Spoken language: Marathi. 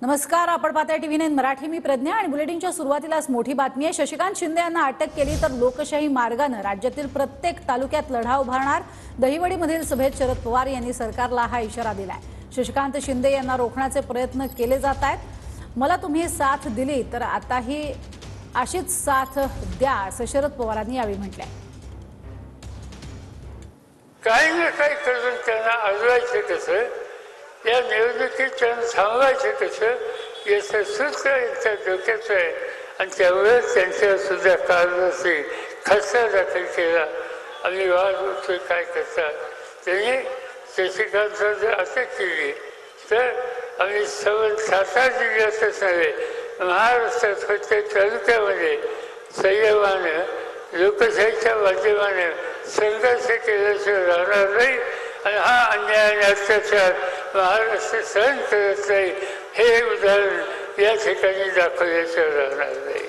नमस्कार, आपण पाहताय TV9 मराठी. मी प्रज्ञा आणि बुलेटिनच्या सुरुवातीलाच मोठी बातमी आहे. शशिकांत शिंदे यांना अटक केली तर लोकशाही मार्गाने राज्यातील प्रत्येक तालुक्यात लढा उभारणार. दहिवडीमधील सभेत शरद पवार यांनी सरकारला हा इशारा दिलाय. शशिकांत शिंदे यांना रोखण्याचे प्रयत्न केले जात आहेत. मला तुम्ही साथ दिली तर आताही अशीच साथ द्या असं शरद पवारांनी यावेळी म्हटलंय. काही ना काही करून त्यांना अडवायचं कसं, या निवडणुकीत त्यांना थांबवायचं कसं, याचं सूत्र यांच्या डोक्याचं आहे. आणि त्यामुळेच त्यांच्यावर सुद्धा कारवाई खटला दाखल केला. आम्ही वाद उठतोय काय करतात. त्यांनी शशिकांतला जर अटक केली तर आम्ही सातारा जिल्ह्यातच नव्हे, महाराष्ट्रात प्रत्येक तालुक्यामध्ये संयमानं लोकशाहीच्या माध्यमाने संघर्ष केल्याशिवाय राहणार नाही. आणि हा अन्याय आणि अत्याचार महाराष्ट्र सहन करत नाही हे उदाहरण या ठिकाणी दाखवल्याशिवाय राहणार नाही.